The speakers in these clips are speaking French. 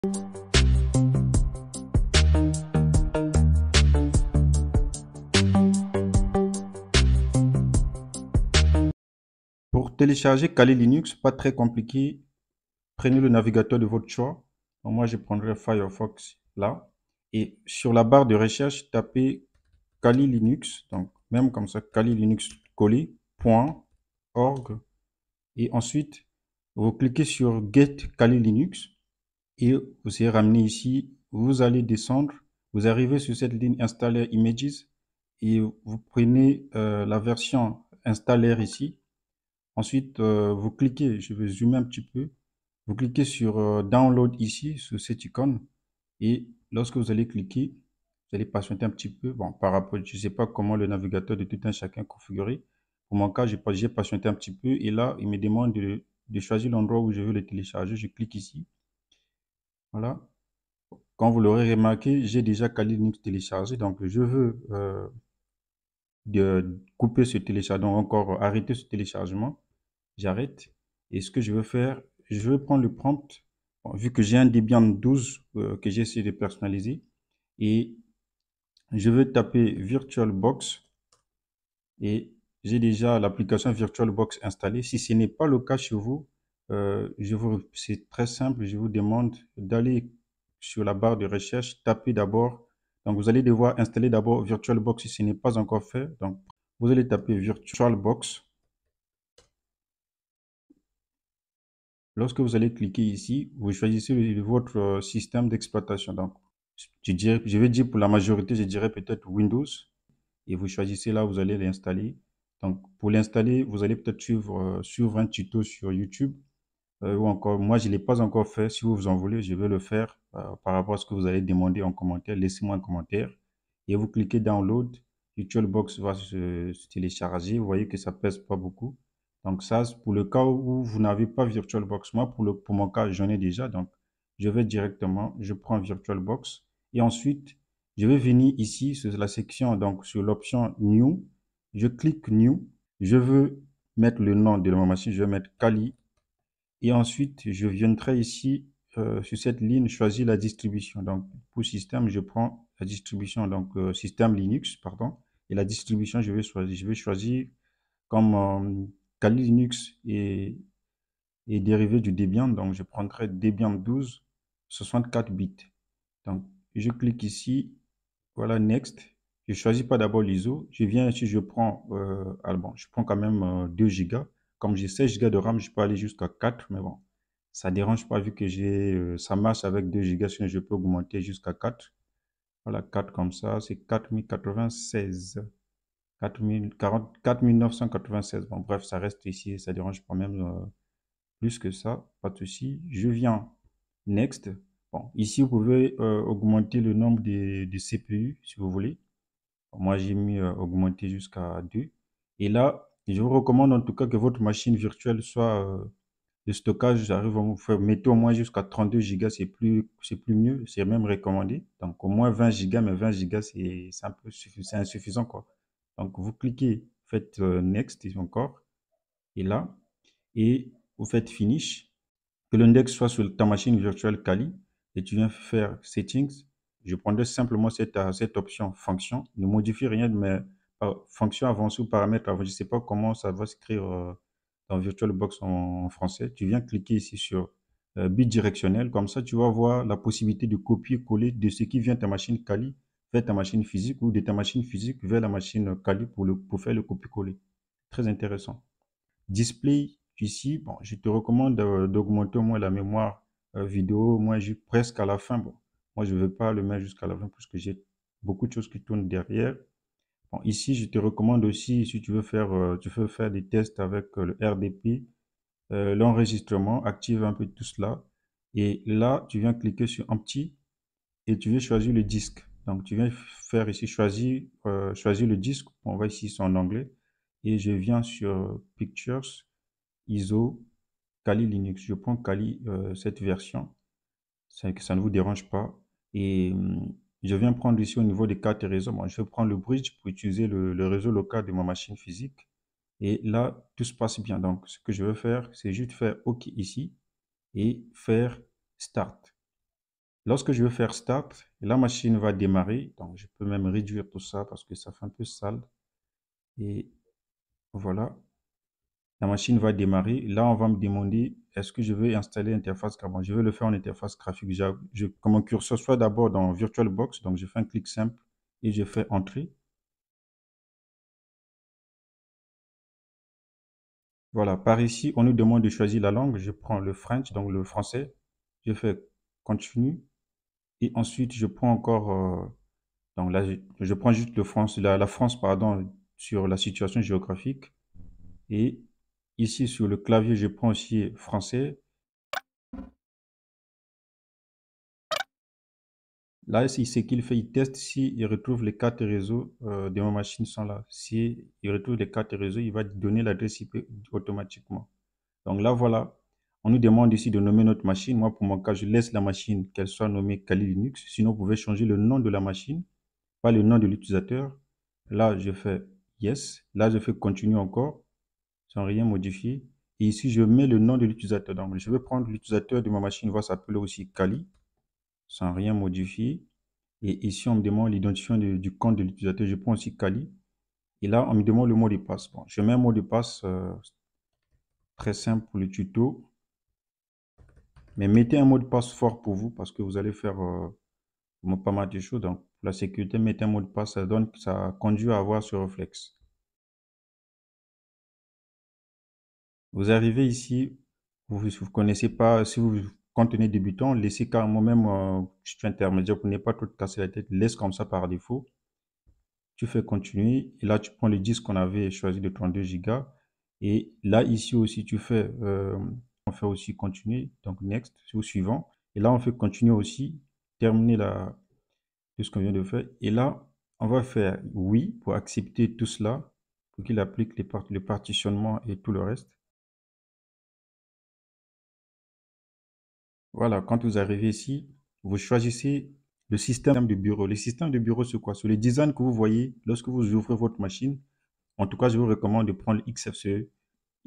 Pour télécharger Kali Linux, pas très compliqué, prenez le navigateur de votre choix. Donc, moi, je prendrai Firefox là. Et sur la barre de recherche, tapez Kali Linux. Donc, même comme ça, Kali Linux collé, .org. Et ensuite, vous cliquez sur Get Kali Linux. Et vous serez ramené ici. Vous allez descendre. Vous arrivez sur cette ligne Installer Images. Et vous prenez la version Installer ici. Ensuite, vous cliquez, je vais zoomer un petit peu, vous cliquez sur Download ici, sur cette icône, et lorsque vous allez cliquer, vous allez patienter un petit peu. Bon, par rapport, je ne sais pas comment le navigateur de tout un chacun est configuré. Pour mon cas, j'ai patienté un petit peu, et là, il me demande de choisir l'endroit où je veux le télécharger. Je clique ici. Voilà. Quand vous l'aurez remarqué, j'ai déjà Kali Linux téléchargé, donc je veux couper ce téléchargement, encore arrêter ce téléchargement. J'arrête. Et ce que je veux faire, je veux prendre le prompt, bon, vu que j'ai un Debian 12 que j'ai essayé de personnaliser, et je veux taper VirtualBox, et j'ai déjà l'application VirtualBox installée. Si ce n'est pas le cas chez vous, c'est très simple, je vous demande d'aller sur la barre de recherche, taper d'abord. Donc vous allez devoir installer d'abord VirtualBox si ce n'est pas encore fait. Donc vous allez taper VirtualBox. Lorsque vous allez cliquer ici, vous choisissez votre système d'exploitation. Donc, je vais dire pour la majorité, je dirais peut-être Windows. Et vous choisissez là, vous allez l'installer. Donc, pour l'installer, vous allez peut-être suivre un tuto sur YouTube. Ou encore, moi, je ne l'ai pas encore fait. Si vous en voulez, je vais le faire par rapport à ce que vous allez demander en commentaire. Laissez-moi un commentaire. Et vous cliquez Download. VirtualBox va se télécharger. Vous voyez que ça pèse pas beaucoup. Donc ça, c'est pour le cas où vous n'avez pas VirtualBox. Moi, pour mon cas, j'en ai déjà. Donc, je vais directement, je prends VirtualBox. Et ensuite, je vais venir ici sur la section, donc sur l'option New. Je clique New. Je veux mettre le nom de ma machine. Je vais mettre Kali. Et ensuite, je viendrai ici sur cette ligne choisir la distribution. Donc, pour système, je prends la distribution, donc système Linux, pardon. Et la distribution, je vais choisir comme Kali Linux est dérivé du Debian. Donc, je prendrai Debian 12, 64 bits. Donc, je clique ici, voilà, Next. Je choisis pas d'abord l'ISO. Je viens ici, je prends, bon, je prends quand même 2 Go. Comme j'ai 16 Go de RAM, je peux aller jusqu'à 4, mais bon, ça dérange pas vu que ça marche avec 2 Go, sinon je peux augmenter jusqu'à 4. Voilà, 4 comme ça, c'est 4096. 4996. Bon, bref, ça reste ici, ça dérange pas même plus que ça, pas de souci. Je viens Next. Bon, ici, vous pouvez augmenter le nombre de CPU si vous voulez. Moi, j'ai mis augmenter jusqu'à 2. Et là, je vous recommande en tout cas que votre machine virtuelle soit le stockage, j'arrive à vous faire, mettez au moins jusqu'à 32 Go, c'est plus mieux, c'est même recommandé. Donc, au moins 20 Go, mais 20 Go, c'est un peu c'est insuffisant, quoi. Donc, vous cliquez, faites Next encore, et là, et vous faites Finish, que l'index soit sur ta machine virtuelle Kali, et tu viens faire Settings. Je prendrai simplement cette option fonction, ne modifie rien, mais fonction avancée ou paramètres avancés. Je ne sais pas comment ça va s'écrire dans VirtualBox en français. Tu viens cliquer ici sur bidirectionnel, comme ça tu vas avoir la possibilité de copier-coller de ce qui vient de ta machine Kali vers ta machine physique ou de ta machine physique vers la machine Kali pour faire le copier-coller. Très intéressant. Display ici, bon, je te recommande d'augmenter au moins la mémoire vidéo. Moi, j'ai presque à la fin. Bon, moi, je ne vais pas le mettre jusqu'à la fin parce que j'ai beaucoup de choses qui tournent derrière. Bon, ici, je te recommande aussi, si tu veux faire des tests avec le RDP, l'enregistrement, active un peu tout cela. Et là, tu viens cliquer sur Empty et tu viens choisir le disque. Donc, tu viens faire ici, choisir le disque. On va ici, c'est en anglais. Et je viens sur Pictures, ISO, Kali Linux. Je prends Kali, cette version, que ça ne vous dérange pas. Et je viens prendre ici au niveau des cartes et réseaux. Moi, je vais prendre le bridge pour utiliser le réseau local de ma machine physique. Et là, tout se passe bien. Donc, ce que je veux faire, c'est juste faire OK ici et faire Start. Lorsque je veux faire Start, la machine va démarrer. Donc, je peux même réduire tout ça parce que ça fait un peu sale. Et voilà, la machine va démarrer. Là, on va me demander, est-ce que je veux installer l'interface graphique? Je vais le faire en interface graphique. Comme mon curseur soit d'abord dans VirtualBox, donc je fais un clic simple et je fais Entrée. Voilà, par ici, on nous demande de choisir la langue. Je prends le French, donc le français. Je fais Continue. Et ensuite, je prends encore, donc là, je prends juste la France, pardon, sur la situation géographique. Et ici, sur le clavier, je prends aussi français. Là, c'est ce qu'il fait. Il teste si il retrouve les cartes réseau de ma machine sont là. Si il retrouve les cartes réseau, il va donner l'adresse IP automatiquement. Donc là, voilà. On nous demande ici de nommer notre machine. Moi, pour mon cas, je laisse la machine qu'elle soit nommée Kali Linux. Sinon, vous pouvez changer le nom de la machine, pas le nom de l'utilisateur. Là, je fais Yes. Là, je fais Continue encore, sans rien modifier. Et ici, je mets le nom de l'utilisateur. Donc, je vais prendre l'utilisateur de ma machine, il va s'appeler aussi Kali, sans rien modifier. Et ici, on me demande l'identifiant du compte de l'utilisateur. Je prends aussi Kali. Et là, on me demande le mot de passe. Bon, je mets un mot de passe très simple pour le tuto. Mais mettez un mot de passe fort pour vous parce que vous allez faire pas mal de choses. Donc, pour la sécurité, mettez un mot de passe. Ça conduit à avoir ce réflexe. Vous arrivez ici, vous ne connaissez pas, si vous contenez débutant, laissez carrément même, je suis intermédiaire, pour ne pas trop te casser la tête, laisse comme ça par défaut. Tu fais continuer et là tu prends le disque qu'on avait choisi de 32 Go et là ici aussi tu fais on fait aussi continuer donc next au suivant et là on fait continuer aussi terminer tout ce qu'on vient de faire et là on va faire oui pour accepter tout cela pour qu'il applique le partitionnement et tout le reste. Voilà, quand vous arrivez ici vous choisissez le système de bureau. Le système de bureau c'est quoi? C'est le design que vous voyez lorsque vous ouvrez votre machine. En tout cas, je vous recommande de prendre le XFCE.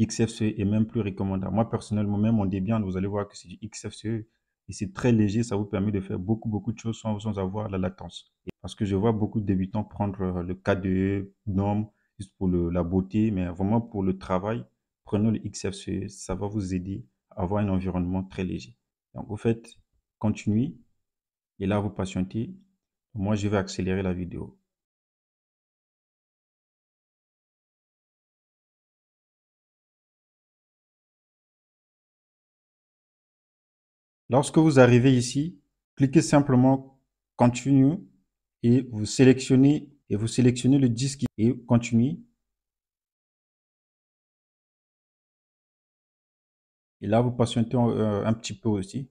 XFCE est même plus recommandable. Moi, personnellement, même en Debian, vous allez voir que c'est du XFCE et c'est très léger. Ça vous permet de faire beaucoup de choses sans avoir la latence. Parce que je vois beaucoup de débutants prendre le KDE, GNOME, juste pour la beauté, mais vraiment pour le travail, prenez le XFCE. Ça va vous aider à avoir un environnement très léger. Donc, vous faites continuer et là, vous patientez. Moi, je vais accélérer la vidéo. Lorsque vous arrivez ici, cliquez simplement Continue et vous sélectionnez le disque et Continue. Et là, vous patientez un petit peu aussi.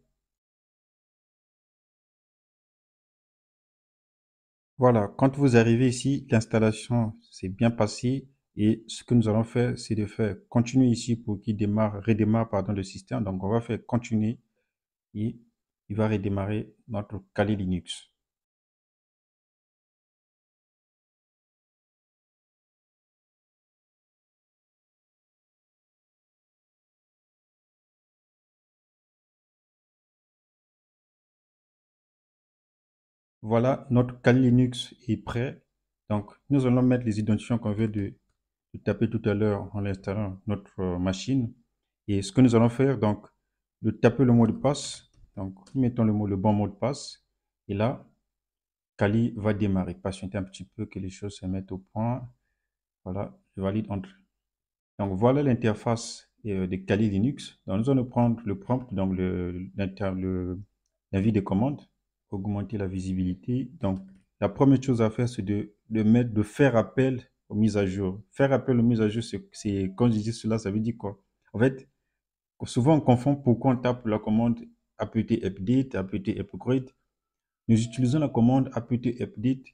Voilà, quand vous arrivez ici, l'installation s'est bien passée et ce que nous allons faire, c'est de faire continuer ici pour qu'il redémarre pardon, le système. Donc, on va faire continuer et il va redémarrer notre Kali Linux. Voilà, notre Kali Linux est prêt. Donc, nous allons mettre les identifiants qu'on veut de taper tout à l'heure en installant notre machine. Et ce que nous allons faire, donc, de taper le mot de passe. Donc, nous mettons le bon mot de passe. Et là, Kali va démarrer. Patientez un petit peu que les choses se mettent au point. Voilà, je valide Entrée. Donc, voilà l'interface de Kali Linux. Donc, nous allons prendre le prompt, donc l'avis de commande, augmenter la visibilité. Donc, la première chose à faire, c'est de faire appel aux mises à jour. Faire appel aux mises à jour, quand je dis cela, ça veut dire quoi? En fait, souvent on confond pourquoi on tape la commande apt update, apt upgrade. Nous utilisons la commande apt update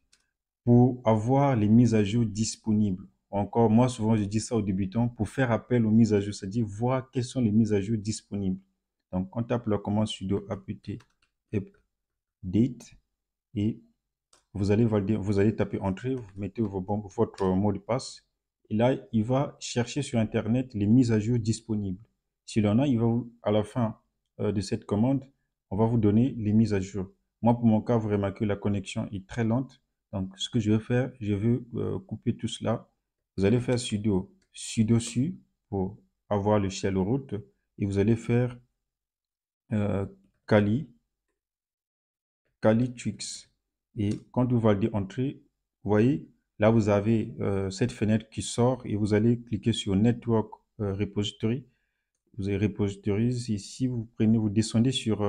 pour avoir les mises à jour disponibles. Encore, moi, souvent, je dis ça aux débutants pour faire appel aux mises à jour, c'est-à-dire voir quelles sont les mises à jour disponibles. Donc, on tape la commande sudo apt update et vous allez taper entrée, vous mettez votre mot de passe et là, il va chercher sur Internet les mises à jour disponibles. S'il en a, à la fin de cette commande, on va vous donner les mises à jour. Moi, pour mon cas, vous remarquez la connexion est très lente. Donc, ce que je vais faire, je vais couper tout cela. Vous allez faire sudo su pour avoir le shell root et vous allez faire euh, Kali, Kali Twix. Et quand vous validez entrée, vous voyez, là, vous avez cette fenêtre qui sort et vous allez cliquer sur Network Repository. Vous avez repositories ici, vous prenez, vous descendez sur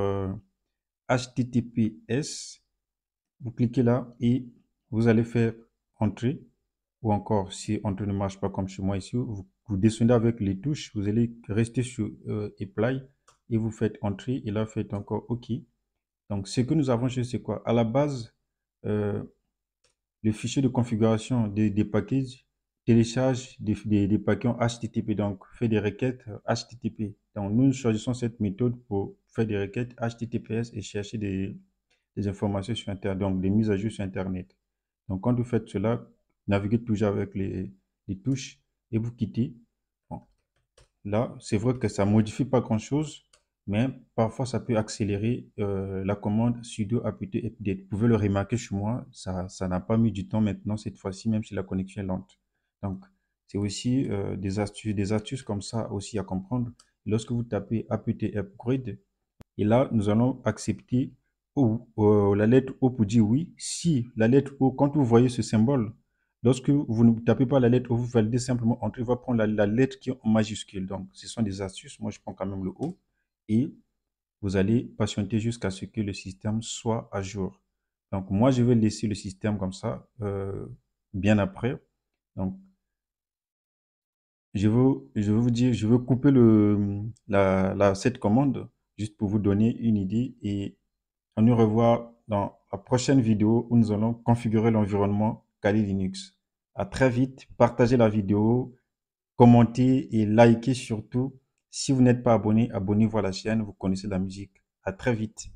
HTTPS, vous cliquez là et vous allez faire entrée, ou encore si entrée ne marche pas comme chez moi ici, vous descendez avec les touches, vous allez rester sur apply et vous faites entrée et là faites encore OK. Donc ce que nous avons fait, c'est quoi? À la base, euh, le fichier de configuration des packages télécharge des paquets en HTTP, donc fait des requêtes HTTP. Donc nous choisissons cette méthode pour faire des requêtes HTTPS et chercher des informations sur Internet, donc des mises à jour sur Internet. Donc quand vous faites cela, naviguez toujours avec les touches et vous quittez. Bon, là, c'est vrai que ça modifie pas grand-chose, mais parfois ça peut accélérer la commande sudo apt update. Vous pouvez le remarquer chez moi, ça n'a pas mis du temps maintenant cette fois-ci, même si la connexion est lente. Donc, c'est aussi des astuces comme ça aussi à comprendre. Lorsque vous tapez apt upgrade, et là, nous allons accepter la lettre O pour dire oui. Si la lettre O, quand vous voyez ce symbole, lorsque vous ne tapez pas la lettre O, vous validez simplement Entrée, il va prendre la lettre qui est en majuscule. Donc, ce sont des astuces. Moi, je prends quand même le O. Et vous allez patienter jusqu'à ce que le système soit à jour. Donc, moi, je vais laisser le système comme ça, bien après. Donc, je veux vous dire, je veux couper cette commande juste pour vous donner une idée et on nous revoit dans la prochaine vidéo où nous allons configurer l'environnement Kali Linux. À très vite, partagez la vidéo, commentez et likez surtout. Si vous n'êtes pas abonné, abonnez-vous à la chaîne, vous connaissez la musique. À très vite.